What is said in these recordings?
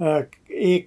1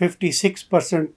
56%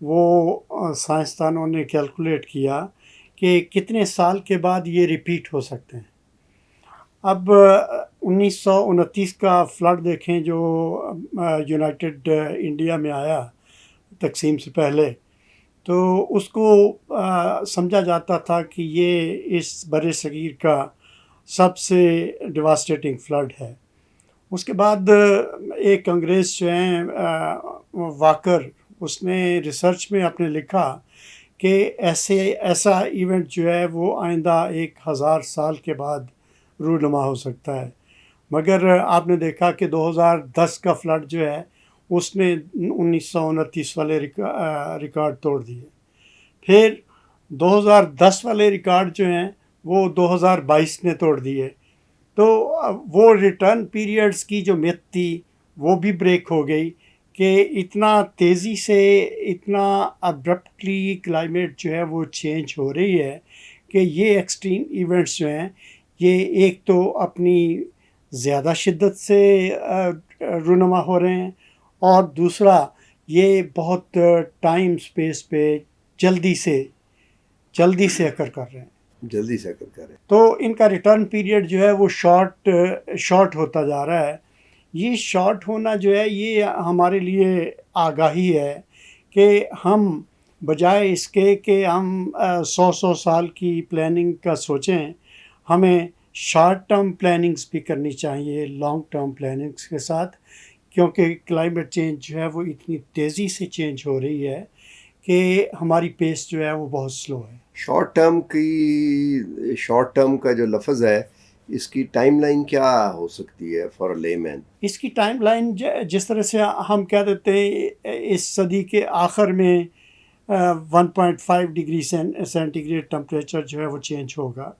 وہ سائنسدانوں نے کیلکولیٹ کیا کہ کتنے سال کے بعد یہ ریپیٹ ہو سکتے ہیں. اب 1929 کا فلڈ دیکھیں جو یونائٹڈ انڈیا میں آیا تقسیم سے پہلے، تو اس کو سمجھا جاتا تھا کہ یہ اس بر صغیر کا سب سے ڈیواسٹیٹنگ فلڈ ہے. اس کے بعد ایک انگریز جو ہیں واکر، اس نے ریسرچ میں اپنے لکھا کہ ایسا ایونٹ جو ہے وہ آئندہ 1000 سال کے بعد رونما ہو سکتا ہے. مگر آپ نے دیکھا کہ 2010 کا فلڈ جو ہے اس نے 1929 والے ریکارڈ توڑ دیے. پھر 2010 والے ریکارڈ جو ہیں وہ 2022 نے توڑ دیے. تو وہ ریٹرن پیریڈز کی جو میتھ تھی وہ بھی بریک ہو گئی کہ اتنا تیزی سے، اتنا ابرپٹلی کلائمیٹ جو ہے وہ چینج ہو رہی ہے کہ یہ ایکسٹریم ایونٹس جو ہیں یہ ایک تو اپنی زیادہ شدت سے رونما ہو رہے ہیں، اور دوسرا یہ بہت ٹائم سپیس پہ جلدی سے اکر کر رہے ہیں. جلدی سے کر کریں. تو ان کا ریٹرن پیریڈ جو ہے وہ شارٹ ہوتا جا رہا ہے. یہ شارٹ ہونا جو ہے یہ ہمارے لیے آگاہی ہے کہ ہم بجائے اس کے کہ ہم 100 سال کی پلاننگ کا سوچیں، ہمیں شارٹ ٹرم پلاننگز بھی کرنی چاہیے لانگ ٹرم پلاننگز کے ساتھ، کیونکہ کلائمیٹ چینج جو ہے وہ اتنی تیزی سے چینج ہو رہی ہے کہ ہماری پیس جو ہے وہ بہت سلو ہے. شارٹ ٹرم کا جو لفظ ہے اس کی ٹائم لائن کیا ہو سکتی ہے فار لے مین؟ اس کی ٹائم لائن جس طرح سے ہم کہہ دیتے ہیں اس صدی کے آخر میں 1.5 ڈگری سینٹی گریڈ ٹمپریچر جو ہے وہ چینج ہوگا.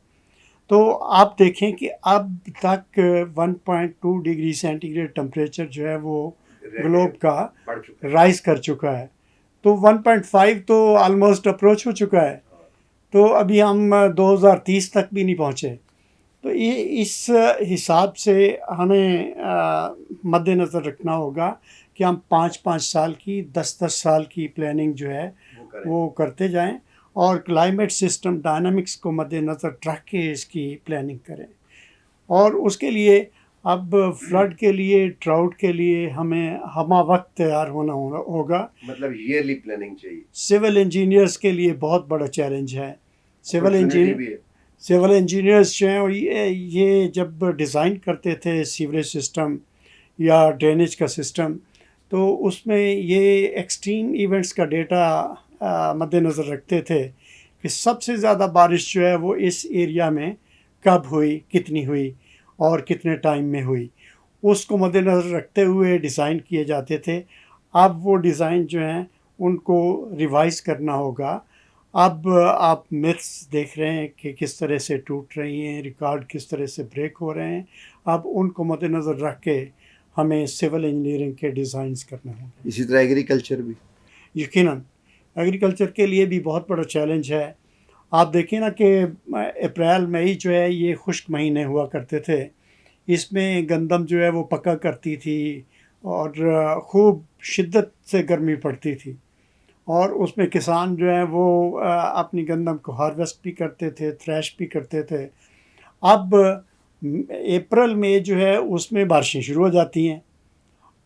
تو آپ دیکھیں کہ اب تک 1.2 ڈگری سینٹی گریڈ ٹمپریچر جو ہے وہ گلوب کا رائز کر چکا ہے. تو 1.5 تو آلموسٹ اپروچ ہو چکا ہے. تو ابھی ہم 2030 تک بھی نہیں پہنچے. تو یہ اس حساب سے ہمیں مد نظر رکھنا ہوگا کہ ہم 5 سال کی 10 سال کی پلاننگ جو ہے وہ کرتے جائیں، اور کلائمیٹ سسٹم ڈائنامکس کو مد نظر رکھ کے اس کی پلاننگ کریں. اور اس کے لیے اب فلڈ کے لیے، ڈراؤٹ کے لیے ہمیں ہمہ وقت تیار ہونا ہوگا. مطلب ایئرلی پلاننگ چاہیے. سول انجینئرز کے لیے بہت بڑا چیلنج ہے. سول انجینئرز جو ہیں یہ جب ڈیزائن کرتے تھے سیوریج سسٹم یا ڈرینیج کا سسٹم، تو اس میں یہ ایکسٹریم ایونٹس کا ڈیٹا مد نظر رکھتے تھے کہ سب سے زیادہ بارش جو ہے وہ اس ایریا میں کب ہوئی، کتنی ہوئی اور کتنے ٹائم میں ہوئی. اس کو مد نظر رکھتے ہوئے ڈیزائن کیے جاتے تھے. اب وہ ڈیزائن جو ہیں ان کو ریوائز کرنا ہوگا. اب آپ میتھس دیکھ رہے ہیں کہ کس طرح سے ٹوٹ رہی ہیں، ریکارڈ کس طرح سے بریک ہو رہے ہیں. اب ان کو مد نظر رکھ کے ہمیں سول انجینئرنگ کے ڈیزائنز کرنے ہوں گے. اسی طرح ایگریکلچر بھی یقیناً ایگریکلچر کے لیے بھی بہت بڑا چیلنج ہے. آپ دیکھیں نا کہ اپریل مئی جو ہے یہ خشک مہینے ہوا کرتے تھے. اس میں گندم جو ہے وہ پکا کرتی تھی اور خوب شدت سے گرمی پڑتی تھی، اور اس میں کسان جو ہیں وہ اپنی گندم کو ہارویسٹ بھی کرتے تھے، تھریش بھی کرتے تھے. اب اپریل میں جو ہے اس میں بارشیں شروع ہو جاتی ہیں.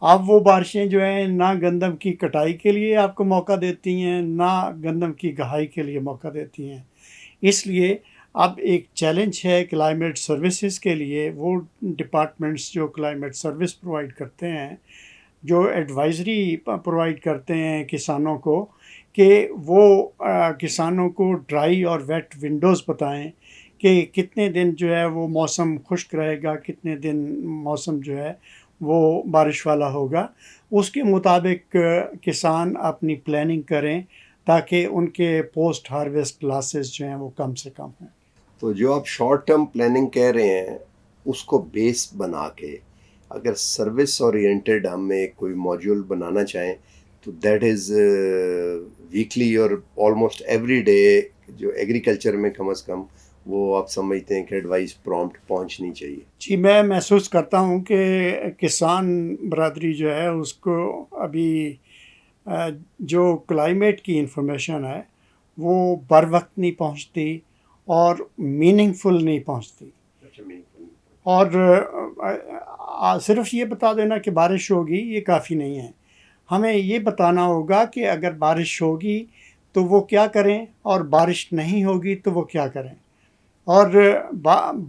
اب وہ بارشیں جو ہیں نہ گندم کی کٹائی کے لیے آپ کو موقع دیتی ہیں، نہ گندم کی گہائی کے لیے موقع دیتی ہیں. اس لیے اب ایک چیلنج ہے کلائمیٹ سروسز کے لیے. وہ ڈپارٹمنٹس جو کلائمیٹ سروس پرووائڈ کرتے ہیں، جو ایڈوائزری پرووائڈ کرتے ہیں کسانوں کو، کہ وہ کسانوں کو ڈرائی اور ویٹ ونڈوز بتائیں کہ کتنے دن جو ہے وہ موسم خشک رہے گا، کتنے دن موسم جو ہے وہ بارش والا ہوگا. اس کے مطابق کسان اپنی پلاننگ کریں تاکہ ان کے پوسٹ ہارویسٹ لاسز جو ہیں وہ کم سے کم ہیں. تو جو آپ شارٹ ٹرم پلاننگ کہہ رہے ہیں اس کو بیس بنا کے اگر سروس اورینٹیڈ ہم ایک کوئی موڈیول بنانا چاہیں تو دیٹ از ویکلی اور آلموسٹ ایوری ڈے جو ایگریکلچر میں کم از کم وہ آپ سمجھتے ہیں کہ ایڈوائس پرومپٹ پہنچنی چاہیے. جی، میں محسوس کرتا ہوں کہ کسان برادری جو ہے اس کو ابھی جو کلائمیٹ کی انفارمیشن ہے وہ بر وقت نہیں پہنچتی اور میننگ فل نہیں پہنچتی. اور صرف یہ بتا دینا کہ بارش ہوگی یہ کافی نہیں ہے. ہمیں یہ بتانا ہوگا کہ اگر بارش ہوگی تو وہ کیا کریں اور بارش نہیں ہوگی تو وہ کیا کریں، اور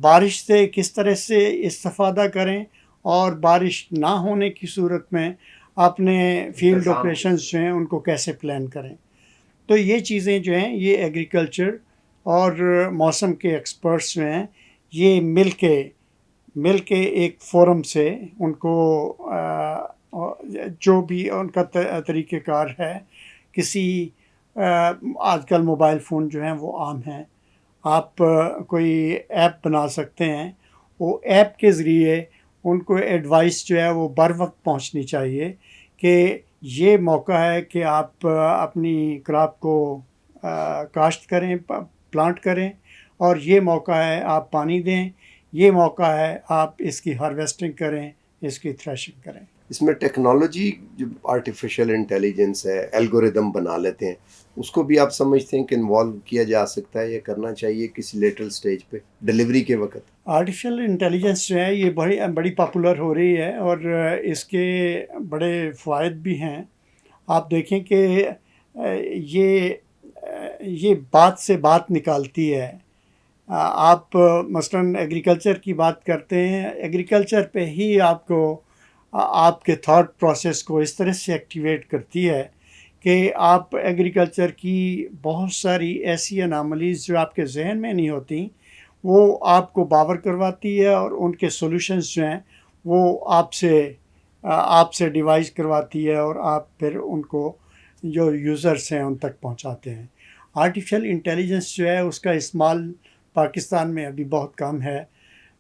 بارش سے کس طرح سے استفادہ کریں، اور بارش نہ ہونے کی صورت میں اپنے فیلڈ آپریشنز جو ہیں ان کو کیسے پلان کریں. تو یہ چیزیں جو ہیں یہ ایگریکلچر اور موسم کے ایکسپرٹس جو ہیں یہ مل کے ایک فورم سے ان کو جو بھی ان کا طریقہ کار ہے، کسی آج کل موبائل فون جو ہیں وہ عام ہیں، آپ کوئی ایپ بنا سکتے ہیں. وہ ایپ کے ذریعے ان کو ایڈوائس جو ہے وہ بر وقت پہنچنی چاہیے کہ یہ موقع ہے کہ آپ اپنی کراپ کو کاشت کریں، پلانٹ کریں، اور یہ موقع ہے آپ پانی دیں، یہ موقع ہے آپ اس کی ہارویسٹنگ کریں، اس کی تھریشنگ کریں. اس میں ٹیکنالوجی جو آرٹیفیشل انٹیلیجنس ہے، الگوریدم بنا لیتے ہیں، اس کو بھی آپ سمجھتے ہیں کہ انوالو کیا جا سکتا ہے یا کرنا چاہیے کسی لیٹر سٹیج پہ ڈیلیوری کے وقت؟ آرٹیفیشل انٹیلیجنس جو ہے یہ بڑی پاپولر ہو رہی ہے اور اس کے بڑے فوائد بھی ہیں. آپ دیکھیں کہ یہ بات سے بات نکالتی ہے. آپ مثلاً ایگریکلچر کی بات کرتے ہیں، ایگریکلچر پہ ہی آپ کو آپ کے تھاٹ پروسیس کو اس طرح سے ایکٹیویٹ کرتی ہے کہ آپ ایگریکلچر کی بہت ساری ایسی اناملیز جو آپ کے ذہن میں نہیں ہوتی وہ آپ کو باور کرواتی ہے، اور ان کے سولوشنز جو ہیں وہ آپ سے ڈیوائز کرواتی ہے، اور آپ پھر ان کو جو یوزرس ہیں ان تک پہنچاتے ہیں. آرٹیفیشل انٹیلیجنس جو ہے اس کا استعمال پاکستان میں ابھی بہت کم ہے.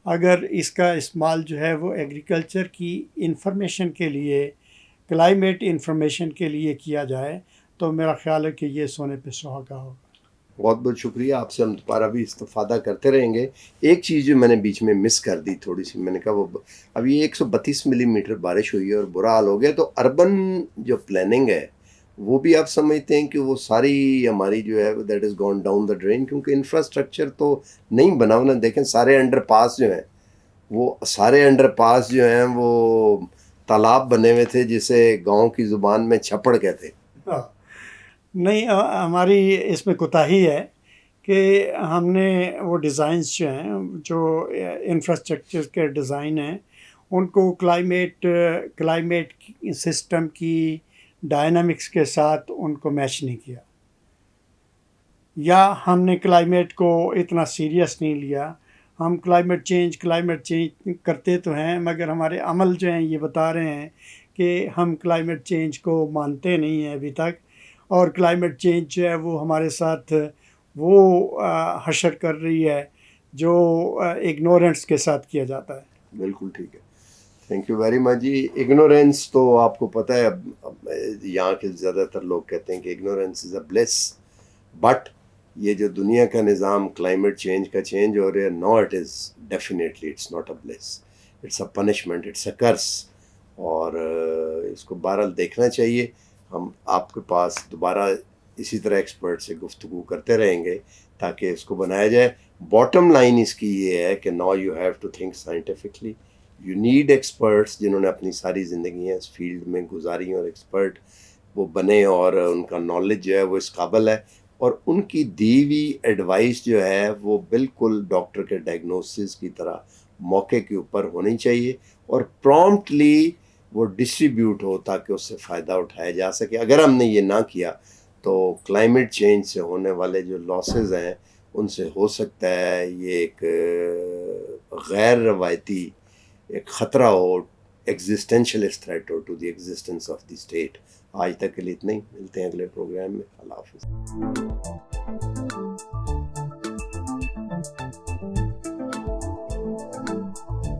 اگر اس کا استعمال جو ہے وہ ایگریکلچر کی انفارمیشن کے لیے، کلائمیٹ انفارمیشن کے لیے کیا جائے تو میرا خیال ہے کہ یہ سونے پہ سہاگا ہوگا. بہت بہت شکریہ، آپ سے ہم دوبارہ بھی استفادہ کرتے رہیں گے. ایک چیز جو میں نے بیچ میں مس کر دی تھوڑی سی، میں نے کہا وہ ابھی 132 ملی میٹر بارش ہوئی ہے اور برا حال ہو گیا، تو اربن جو پلاننگ ہے وہ بھی آپ سمجھتے ہیں کہ وہ ساری ہماری جو ہے that is gone down the drain, کیونکہ انفراسٹرکچر تو نہیں بنا ہونا. دیکھیں سارے انڈر پاس جو ہیں وہ تالاب بنے ہوئے تھے جسے گاؤں کی زبان میں چھپڑ کہتے. نہیں، ہماری اس میں کوتاہی ہے کہ ہم نے وہ ڈیزائنز جو ہیں جو انفراسٹرکچر کے ڈیزائن ہیں ان کو کلائمیٹ سسٹم کی ڈائنامکس کے ساتھ ان کو میچ نہیں کیا، یا ہم نے کلائمیٹ کو اتنا سیریس نہیں لیا. ہم کلائمیٹ چینج کرتے تو ہیں مگر ہمارے عمل جو ہیں یہ بتا رہے ہیں کہ ہم کلائمیٹ چینج کو مانتے نہیں ہیں ابھی تک، اور کلائمیٹ چینج جو ہے وہ ہمارے ساتھ وہ حشر کر رہی ہے جو اگنورنس کے ساتھ کیا جاتا ہے. بالکل ٹھیک ہے، تھینک یو ویری مچ جی. اگنورینس تو آپ کو پتہ ہے، اب یہاں کے زیادہ تر لوگ کہتے ہیں کہ ignorance is a bliss, but یہ جو دنیا کا نظام کلائمیٹ چینج کا چینج ہو رہا ہے، no it is definitely it's not a bliss, it's a punishment, it's a curse. اور اس کو بہرحال دیکھنا چاہیے. ہم آپ کے پاس دوبارہ اسی طرح ایکسپرٹ سے گفتگو کرتے رہیں گے تاکہ اس کو بنایا جائے. باٹم لائن اس کی یہ ہے کہ now you have to think scientifically. You need experts جنہوں نے اپنی ساری زندگیاں اس فیلڈ میں گزاری ہیں، اور ایکسپرٹ وہ بنے اور ان کا نالج جو ہے وہ اس قابل ہے، اور ان کی دی ہوئی ایڈوائس جو ہے وہ بالکل ڈاکٹر کے ڈائگنوسس کی طرح موقع کے اوپر ہونی چاہیے، اور پرومپٹلی وہ ڈسٹریبیوٹ ہو تاکہ اس سے فائدہ اٹھایا جا سکے. اگر ہم نے یہ نہ کیا تو کلائمیٹ چینج سے ہونے والے جو لاسز ہیں ان سے ہو سکتا ہے یہ ایک غیر روایتی ایک خطرہ ہو، ایگزسٹینشیل تھریٹ ہو to the existence of the state. آج تک کے لیے اتنا ہی، ملتے ہیں اگلے پروگرام میں. اللہ حافظ.